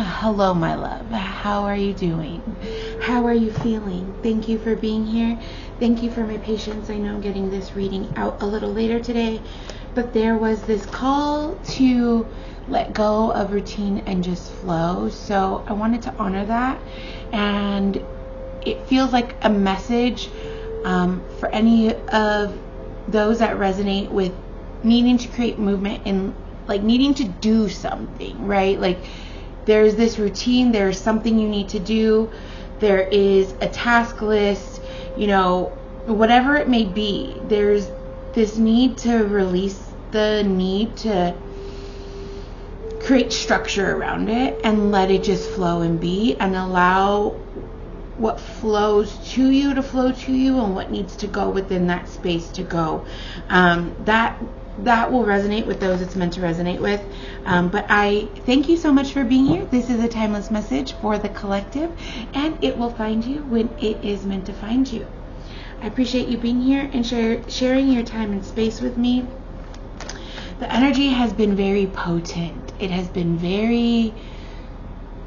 Hello, my love. How are you doing? How are you feeling? Thank you for being here. Thank you for my patience. I know I'm getting this reading out a little later today, but there was this call to let go of routine and just flow. So I wanted to honor that. And it feels like a message for any of those that resonate with needing to create movement and like needing to do something, right? Like there's this routine, there's something you need to do, there is a task list, whatever it may be. There's this need to release the need to create structure around it and let it just flow and be, and allow what flows to you to flow to you and what needs to go within that space to go. That will resonate with those it's meant to resonate with. But I thank you so much for being here. This is a timeless message for the collective, and it will find you when it is meant to find you. I appreciate you being here and sharing your time and space with me. The energy has been very potent. It has been very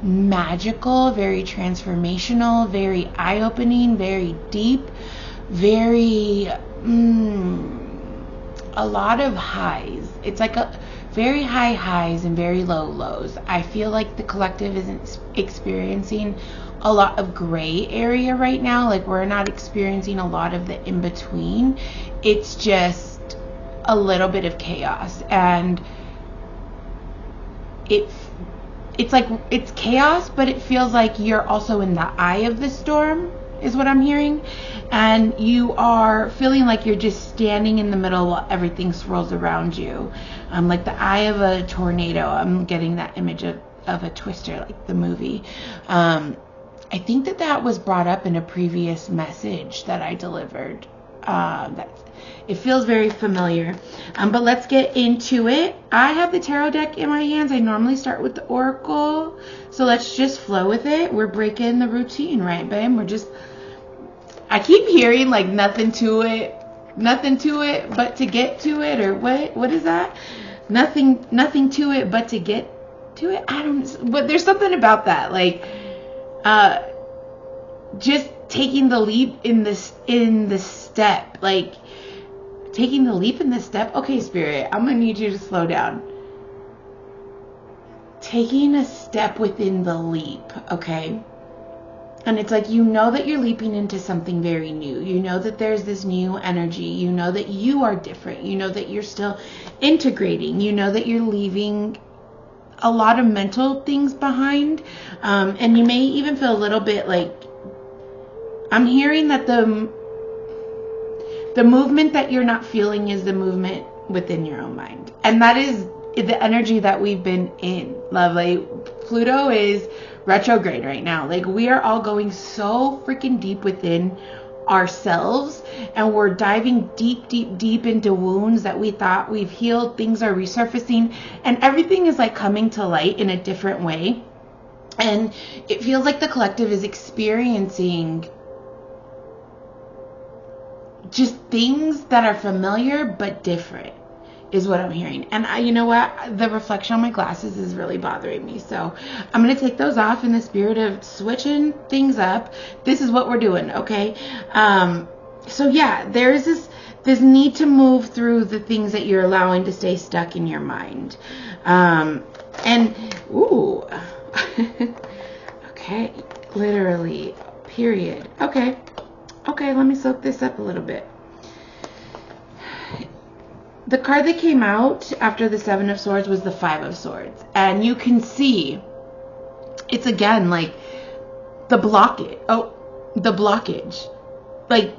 magical, very transformational, very eye-opening, very deep, very a lot of highs. It's like a very high highs and very low lows. I feel like the collective isn't experiencing a lot of gray area right now. Like we're not experiencing a lot of the in-between. It's just a little bit of chaos, and it's like it's chaos, but it feels like you're also in the eye of the storm is what I'm hearing, and you are feeling like you're just standing in the middle while everything swirls around you, like the eye of a tornado. I'm getting that image of a Twister, like the movie. I think that was brought up in a previous message that I delivered. It feels very familiar, but let's get into it. I have the tarot deck in my hands. I normally start with the oracle, so let's just flow with it. We're breaking the routine, right, babe? I keep hearing like nothing to it but to get to it, or what is that? Nothing to it but to get to it. But there's something about that, like just taking the leap in the step, like taking the leap in the step. Okay, Spirit, I'm gonna need you to slow down. Taking a step within the leap, okay? And it's like, that you're leaping into something very new. That there's this new energy. That you are different. That you're still integrating. That you're leaving a lot of mental things behind. And you may even feel a little bit like, I'm hearing that the movement that you're not feeling is the movement within your own mind. And that is the energy that we've been in, lovely. Pluto is retrograde right now. Like we are all going so freaking deep within ourselves, and we're diving deep into wounds that we thought we've healed. Things are resurfacing, and everything is like coming to light in a different way. And it feels like the collective is experiencing just things that are familiar but different, is what I'm hearing. And you know what? The reflection on my glasses is really bothering me. So I'm going to take those off in the spirit of switching things up. This is what we're doing, okay? So yeah, there's this need to move through the things that you're allowing to stay stuck in your mind. Okay, literally, period. Okay, let me soak this up a little bit. The card that came out after the Seven of Swords was the Five of Swords. And you can see it's again like the blockage. Like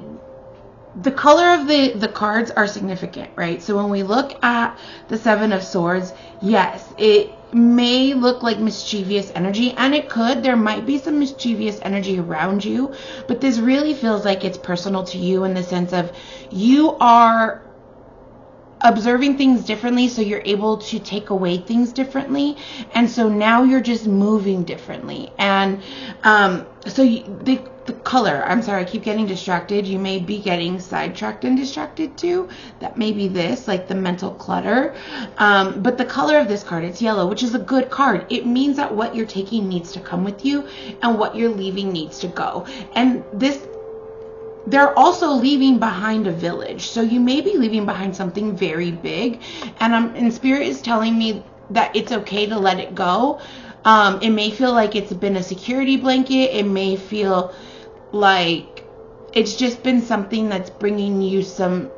the color of the cards are significant, right? So when we look at the Seven of Swords, yes, it may look like mischievous energy, and it could. There might be some mischievous energy around you, but this really feels like it's personal to you in the sense of you are observing things differently, so you're able to take away things differently, and so now you're just moving differently. And so the color, I'm sorry, I keep getting distracted. You may be getting sidetracked and distracted too. That may be this, like the mental clutter. But the color of this card, it's yellow, which is a good card. It means that what you're taking needs to come with you and what you're leaving needs to go. And they're also leaving behind a village. So you may be leaving behind something very big. And Spirit is telling me that it's okay to let it go. It may feel like it's been a security blanket. It may feel like it's just been something that's bringing you some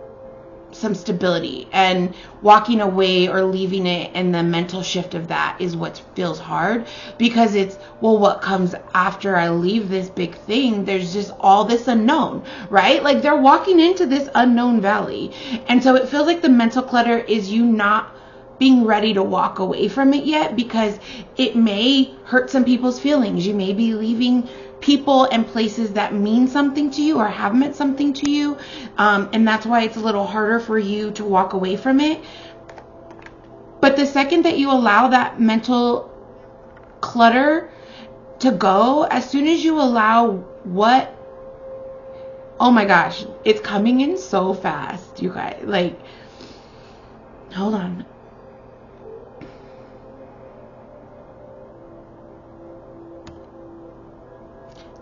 stability, and walking away or leaving it, and the mental shift of that is what feels hard, because it's, well, what comes after I leave this big thing? There's just all this unknown, right? Like they're walking into this unknown valley. And so it feels like the mental clutter is you not being ready to walk away from it yet, because it may hurt some people's feelings. You may be leaving people and places that mean something to you or have meant something to you. And that's why it's a little harder for you to walk away from it. But the second that you allow that mental clutter to go, as soon as you allow oh my gosh, it's coming in so fast, you guys. Like, hold on.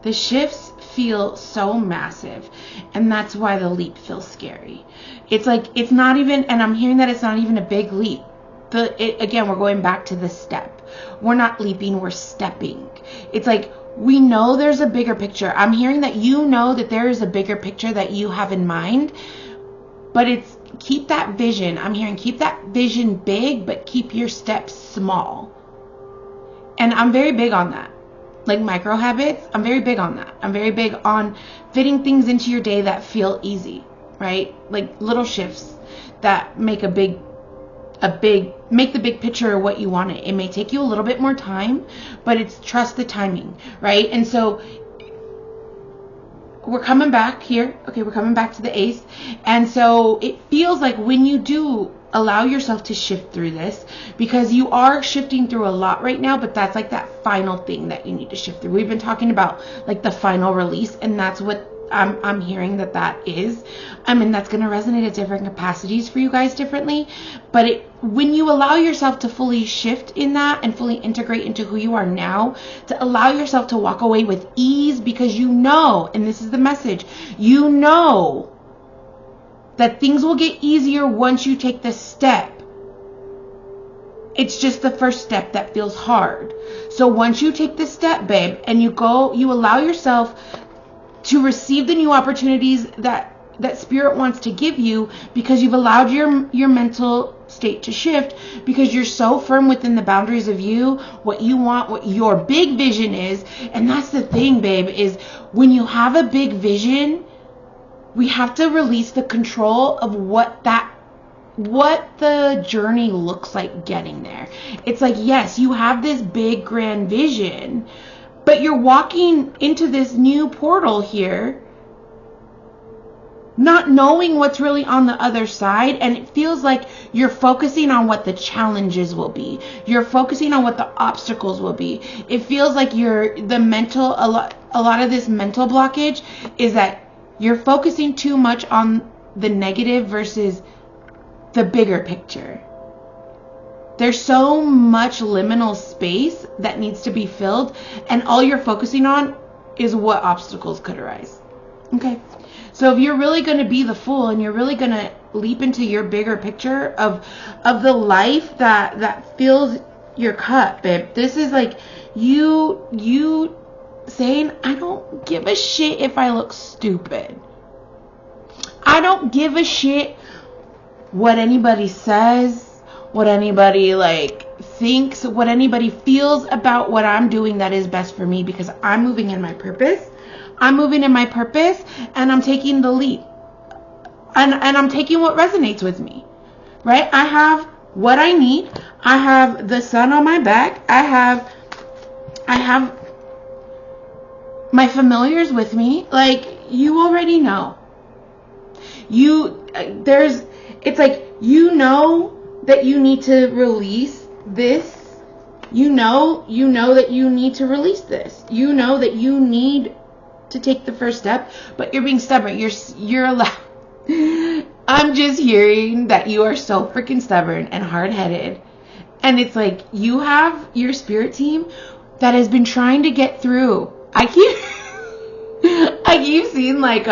The shifts feel so massive, and that's why the leap feels scary. It's like, it's not even, and I'm hearing that it's not even a big leap. Again, we're going back to the step. We're not leaping, we're stepping. It's like, we know there's a bigger picture. I'm hearing that you know that there is a bigger picture that you have in mind, but it's keep that vision. I'm hearing keep that vision big, but keep your steps small. And I'm very big on that. Like micro habits, I'm very big on that. I'm very big on fitting things into your day that feel easy, right? Like little shifts that make make the big picture of what you want it. It may take you a little bit more time, but it's trust the timing, right? And so we're coming back here. Okay, we're coming back to the ace. And so it feels like when you do allow yourself to shift through this, because you are shifting through a lot right now, but that's like that final thing that you need to shift through. We've been talking about like the final release, and that's what I'm hearing that is. I mean, that's going to resonate at different capacities for you guys differently. But when you allow yourself to fully shift in that and fully integrate into who you are now, to allow yourself to walk away with ease, because you know, and this is the message, you know that things will get easier once you take this step. It's just the first step that feels hard. So once you take this step, babe, and you allow yourself to receive the new opportunities that Spirit wants to give you, because you've allowed your mental state to shift, because you're so firm within the boundaries of you, what you want, what your big vision is. And that's the thing, babe, is when you have a big vision, we have to release the control of what the journey looks like getting there. It's like, yes, you have this big grand vision, but you're walking into this new portal here, not knowing what's really on the other side. And it feels like you're focusing on what the challenges will be. You're focusing on what the obstacles will be. It feels like a lot of this mental blockage is that you're focusing too much on the negative versus the bigger picture. There's so much liminal space that needs to be filled, and all you're focusing on is what obstacles could arise. Okay. So if you're really going to be the fool, and you're really going to leap into your bigger picture of the life that fills your cup, babe, this is like you saying, I don't give a shit if I look stupid. I don't give a shit what anybody says, what anybody thinks, what anybody feels about what I'm doing that is best for me, because I'm moving in my purpose. I'm moving in my purpose, and I'm taking the leap. And I'm taking what resonates with me, right? I have what I need. I have the sun on my back. I have my familiars with me. Like, you already know. It's like, you know that you need to release this. You know that you need to release this. You know that you need to take the first step, but you're being stubborn. You're allowed. I'm just hearing that you are so freaking stubborn and hard-headed. And it's like you have your spirit team that has been trying to get through. I keep seeing like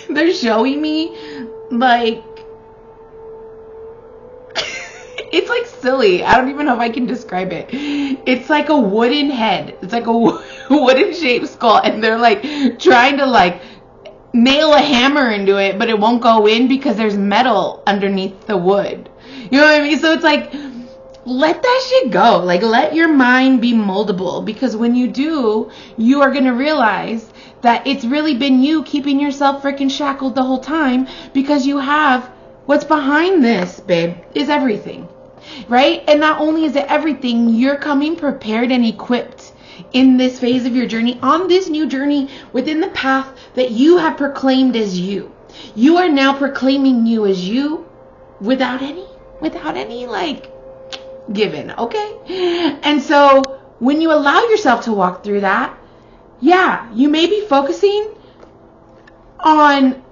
they're showing me like it's like silly. I don't even know if I can describe it. It's like a wooden head. It's like a wooden shaped skull, and they're like trying to like nail a hammer into it, but it won't go in because there's metal underneath the wood. You know what I mean? So it's like, let that shit go. Like, let your mind be moldable, because when you do, you are going to realize that it's really been you keeping yourself freaking shackled the whole time, because you have what's behind this, babe, is everything, right? And not only is it everything, you're coming prepared and equipped in this phase of your journey, on this new journey within the path that you have proclaimed as you. You are now proclaiming you as you without any like given, okay? And so when you allow yourself to walk through that, yeah, you may be focusing on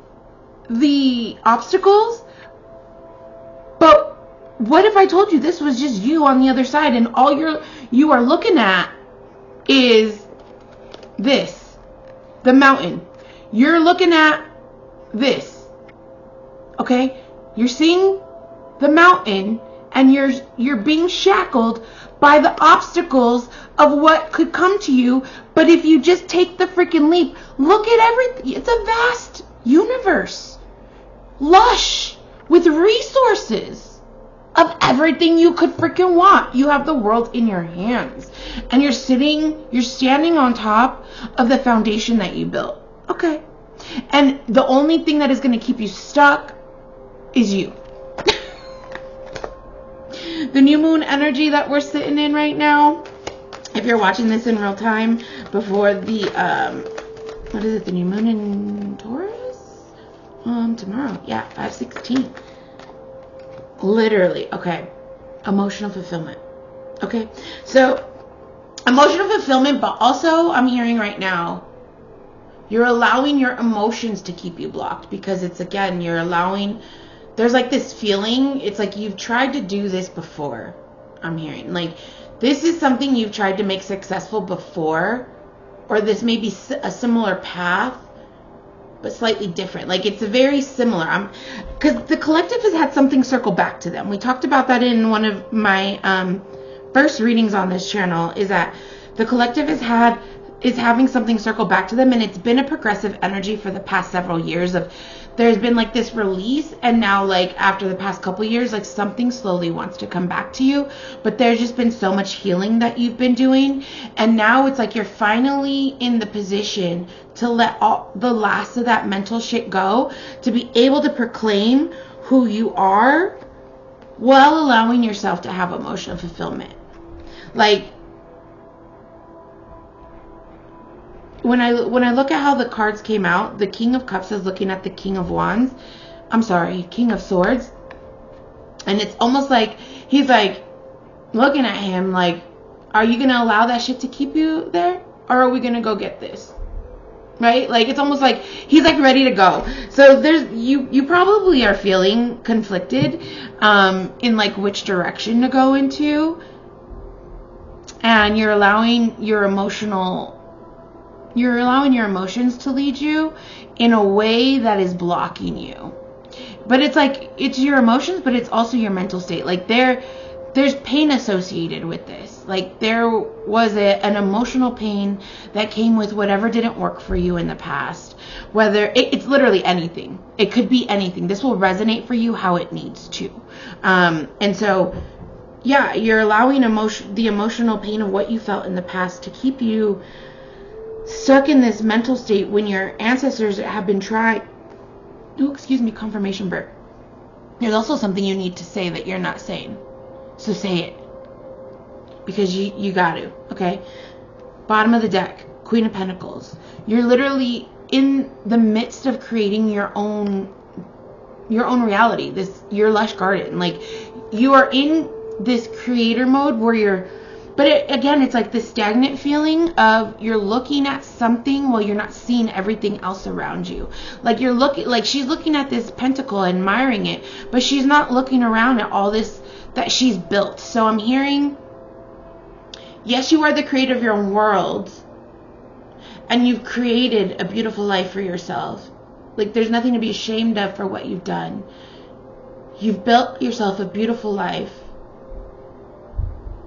the obstacles, but what if I told you this was just you on the other side, and all you are looking at is this, the mountain. You're looking at this, okay? You're seeing the mountain, and you're being shackled by the obstacles of what could come to you. But if you just take the freaking leap, look at everything. It's a vast universe, lush with resources of everything you could freaking want. You have the world in your hands, and you're standing on top of the foundation that you built, okay? And the only thing that is going to keep you stuck is you. The new moon energy that we're sitting in right now, if you're watching this in real time before the what is it, the new moon in Taurus tomorrow, yeah, 5/16, literally, okay, emotional fulfillment, okay? So emotional fulfillment, but also I'm hearing right now, you're allowing your emotions to keep you blocked, because it's, again, you're allowing, there's like this feeling, it's like you've tried to do this before. I'm hearing like this is something you've tried to make successful before, or this may be a similar path, but slightly different. Like it's a very similar, because the collective has had something circle back to them. We talked about that in one of my first readings on this channel, is that the collective is having something circle back to them, and it's been a progressive energy for the past several years of, there's been like this release, and now like after the past couple years, like something slowly wants to come back to you, but there's just been so much healing that you've been doing, and now it's like you're finally in the position to let all the last of that mental shit go, to be able to proclaim who you are while allowing yourself to have emotional fulfillment. Like, when I look at how the cards came out, the King of Cups is looking at the King of Wands. I'm sorry, King of Swords. And it's almost like he's like looking at him like, are you going to allow that shit to keep you there? Or are we going to go get this? Right? Like it's almost like he's like ready to go. So there's you probably are feeling conflicted in like which direction to go into. And you're allowing your emotions to lead you in a way that is blocking you. But it's like, it's your emotions, but it's also your mental state. Like there's pain associated with this. Like there was an emotional pain that came with whatever didn't work for you in the past. Whether it's literally anything. It could be anything. This will resonate for you how it needs to. And so, yeah, you're allowing the emotional pain of what you felt in the past to keep you stuck in this mental state when your ancestors have been trying. Oh, excuse me, confirmation burp. There's also something you need to say that you're not saying. So say it. Because you got to, okay? Bottom of the deck, Queen of Pentacles. You're literally in the midst of creating your own reality. Your lush garden. Like you are in this creator mode where But again, it's like this stagnant feeling of you're looking at something while you're not seeing everything else around you. Like you're looking, like she's looking at this pentacle, admiring it, but she's not looking around at all this that she's built. So I'm hearing, yes, you are the creator of your own world, and you've created a beautiful life for yourself. Like there's nothing to be ashamed of for what you've done. You've built yourself a beautiful life.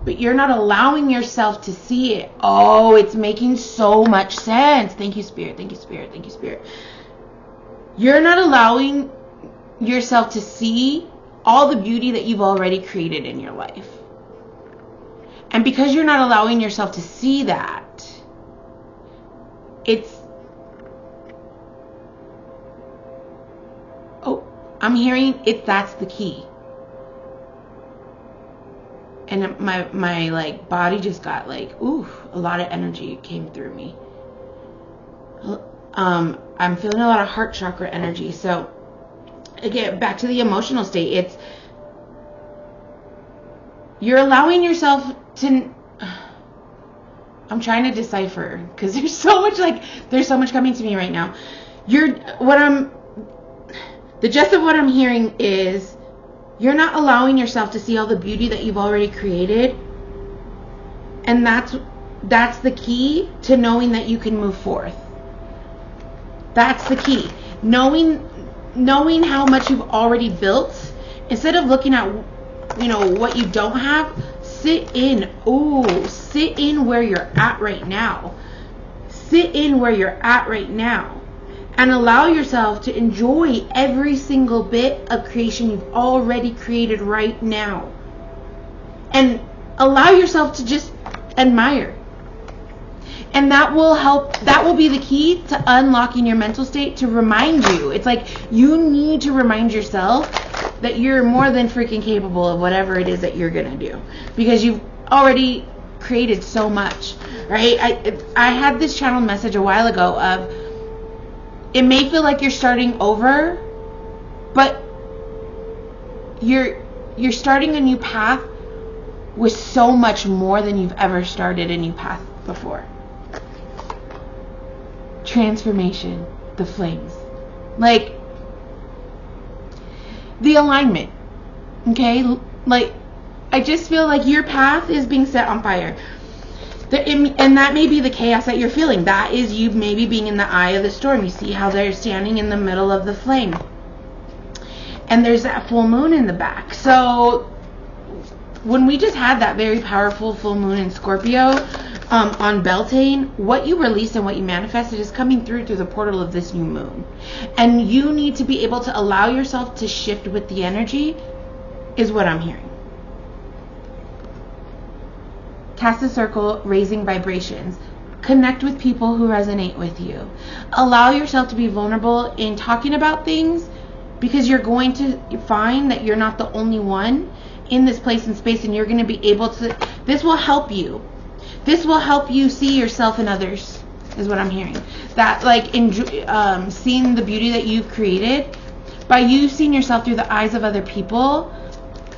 But you're not allowing yourself to see it. Oh, it's making so much sense. Thank you, Spirit. Thank you, Spirit. Thank you, Spirit. You're not allowing yourself to see all the beauty that you've already created in your life. And because you're not allowing yourself to see that, I'm hearing it. That's the key. And my like body just got like, ooh, a lot of energy came through me. I'm feeling a lot of heart chakra energy. So again, back to the emotional state. It's you're allowing yourself to. I'm trying to decipher because there's so much coming to me right now. The gist of what I'm hearing is, you're not allowing yourself to see all the beauty that you've already created. And that's the key to knowing that you can move forth. That's the key. Knowing how much you've already built, instead of looking at, what you don't have, sit in where you're at right now. Sit in where you're at right now. And allow yourself to enjoy every single bit of creation you've already created right now. And allow yourself to just admire. And that will help. That will be the key to unlocking your mental state, to remind you. It's like you need to remind yourself that you're more than freaking capable of whatever it is that you're going to do. Because you've already created so much, right? I had this channeled message a while ago of, it may feel like you're starting over, but you're starting a new path with so much more than you've ever started a new path before. Transformation, the flames. Like, the alignment. Okay? Like, I just feel like your path is being set on fire. And that may be the chaos that you're feeling. That is you maybe being in the eye of the storm. You see how they're standing in the middle of the flame. And there's that full moon in the back. So when we just had that very powerful full moon in Scorpio on Beltane, what you released and what you manifested is coming through the portal of this new moon. And you need to be able to allow yourself to shift with the energy, is what I'm hearing. Cast a circle, raising vibrations. Connect with people who resonate with you. Allow yourself to be vulnerable in talking about things, because you're going to find that you're not the only one in this place and space, and you're going to be able to, this will help you. This will help you see yourself in others, is what I'm hearing. That like seeing the beauty that you've created, by you seeing yourself through the eyes of other people,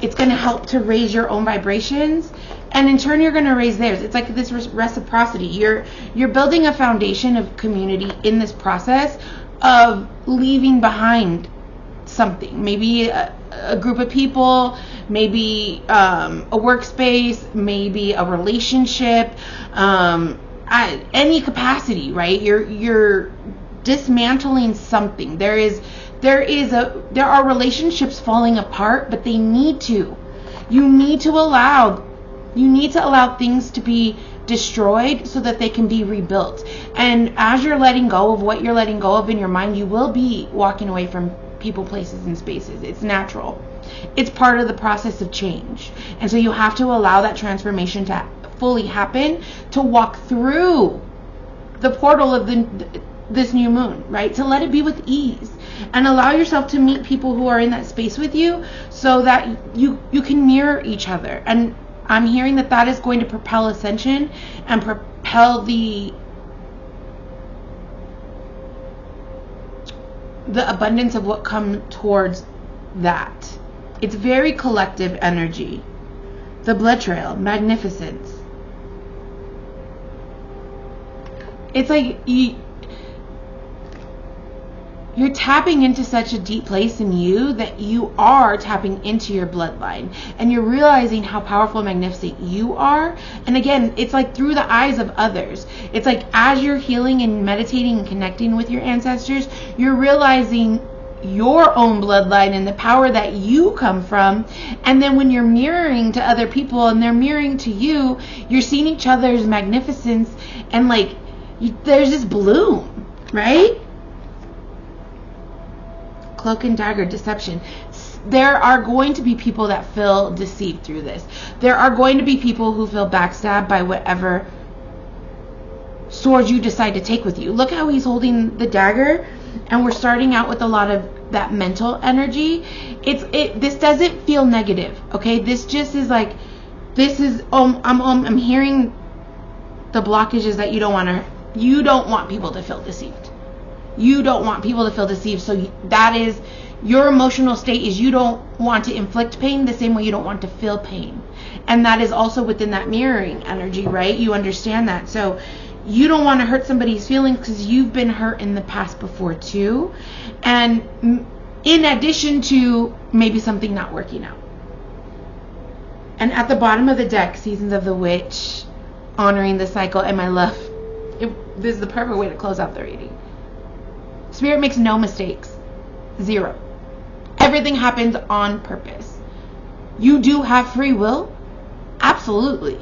it's going to help to raise your own vibrations. And in turn, you're going to raise theirs. It's like this reciprocity. You're building a foundation of community in this process of leaving behind something. Maybe a group of people, maybe a workspace, maybe a relationship, at any capacity, right? You're dismantling something. There are relationships falling apart, but they need to. You need to allow things to be destroyed so that they can be rebuilt. And as you're letting go of what you're letting go of in your mind, you will be walking away from people, places, and spaces. It's natural. It's part of the process of change. And so you have to allow that transformation to fully happen, to walk through the portal of this new moon, right? To let it be with ease. And allow yourself to meet people who are in that space with you, so that you can mirror each other. And I'm hearing that is going to propel ascension and propel the abundance of what comes towards that. It's very collective energy. The blood trail, magnificence. it's like you're tapping into such a deep place in you that you are tapping into your bloodline, and you're realizing how powerful and magnificent you are. And again, it's like through the eyes of others. It's like as you're healing and meditating and connecting with your ancestors, you're realizing your own bloodline and the power that you come from. And then when you're mirroring to other people and they're mirroring to you, you're seeing each other's magnificence, and like there's this bloom, right? Cloak and dagger, deception. There are going to be people that feel deceived through this. There are going to be people who feel backstabbed by whatever sword you decide to take with you. Look how he's holding the dagger, and we're starting out with a lot of that mental energy. This doesn't feel negative, okay? This just is like, this is I'm hearing the blockages that you don't want people to feel deceived. You don't want people to feel deceived. So that is your emotional state, is you don't want to inflict pain the same way you don't want to feel pain. And that is also within that mirroring energy, right? You understand that. So you don't want to hurt somebody's feelings because you've been hurt in the past before too. And in addition to maybe something not working out. And at the bottom of the deck, Seasons of the Witch, honoring the cycle. And my love, this is the perfect way to close out the reading. Spirit makes no mistakes. Zero. Everything happens on purpose. You do have free will. Absolutely.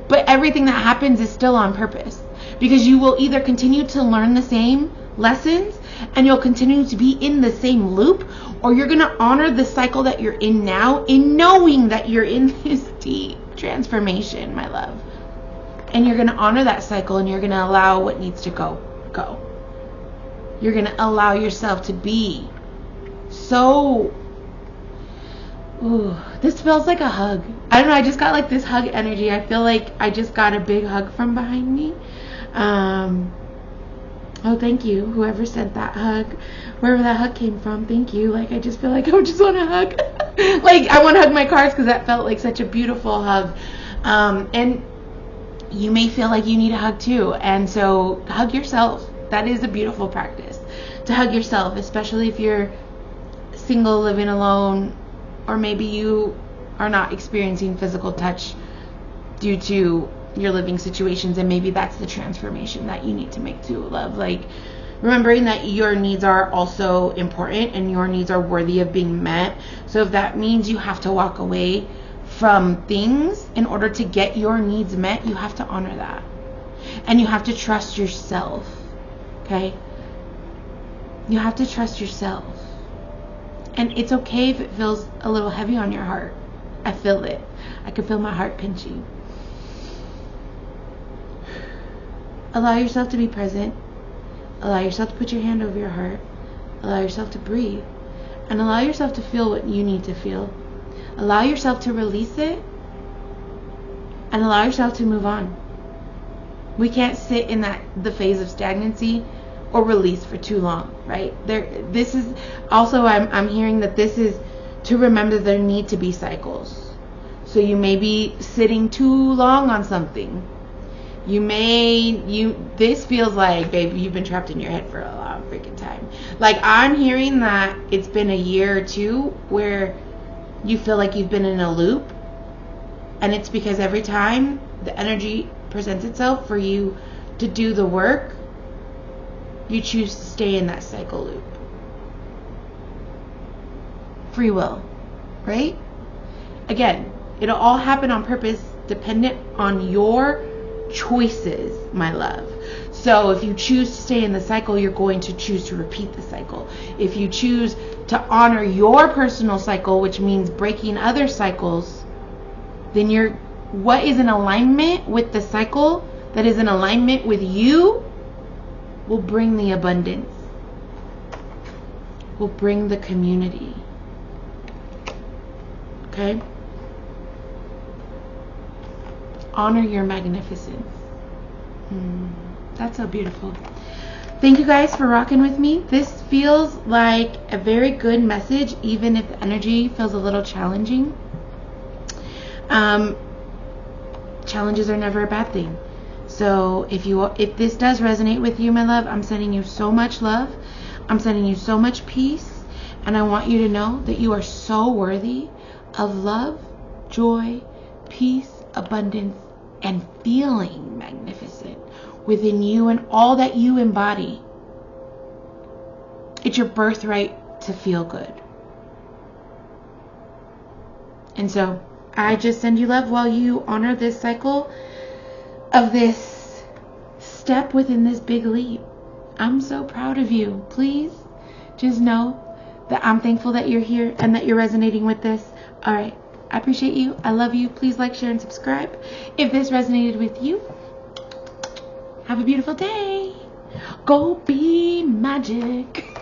But everything that happens is still on purpose. Because you will either continue to learn the same lessons and you'll continue to be in the same loop, or you're going to honor the cycle that you're in now in knowing that you're in this deep transformation, my love. And you're going to honor that cycle, and you're going to allow what needs to go. You're going to allow yourself to be so... Ooh, this feels like a hug. I don't know, I just got like this hug energy. I feel like I just got a big hug from behind me. Oh, thank you, whoever said that hug, wherever that hug came from, thank you. Like, I just feel like I just want to hug. Like, I want to hug my cards because that felt like such a beautiful hug. And you may feel like you need a hug too. And so hug yourself. That is a beautiful practice, to hug yourself, especially if you're single, living alone, or maybe you are not experiencing physical touch due to your living situations, and maybe that's the transformation that you need to make too, love. Like, remembering that your needs are also important and your needs are worthy of being met. So if that means you have to walk away from things in order to get your needs met, you have to honor that. And you have to trust yourself, okay? You have to trust yourself. And it's okay if it feels a little heavy on your heart. I feel it. I can feel my heart pinching. Allow yourself to be present. Allow yourself to put your hand over your heart. Allow yourself to breathe. And allow yourself to feel what you need to feel. Allow yourself to release it. And allow yourself to move on. We can't sit in the phase of stagnancy or release for too long, right? This is also, I'm hearing that this is to remember there need to be cycles. So you may be sitting too long on something. This feels like, baby, you've been trapped in your head for a long freaking time. Like, I'm hearing that it's been a year or two where you feel like you've been in a loop, and it's because every time the energy presents itself for you to do the work, you choose to stay in that cycle loop. Free will, right? Again, it'll all happen on purpose, dependent on your choices, my love. So if you choose to stay in the cycle, you're going to choose to repeat the cycle. If you choose to honor your personal cycle, which means breaking other cycles, then what is in alignment with the cycle that is in alignment with you will bring the abundance, will bring the community. Okay? Honor your magnificence. That's so beautiful. Thank you guys for rocking with me. This feels like a very good message, even if the energy feels a little challenging. Challenges are never a bad thing. So if this does resonate with you, my love, I'm sending you so much love. I'm sending you so much peace. And I want you to know that you are so worthy of love, joy, peace, abundance, and feeling magnificent within you and all that you embody. It's your birthright to feel good. And so I just send you love while you honor this cycle of this step within this big leap. I'm so proud of you. Please just know that I'm thankful that you're here and that you're resonating with this. All right. I appreciate you. I love you. Please like, share, and subscribe. If this resonated with you, have a beautiful day. Go be magic.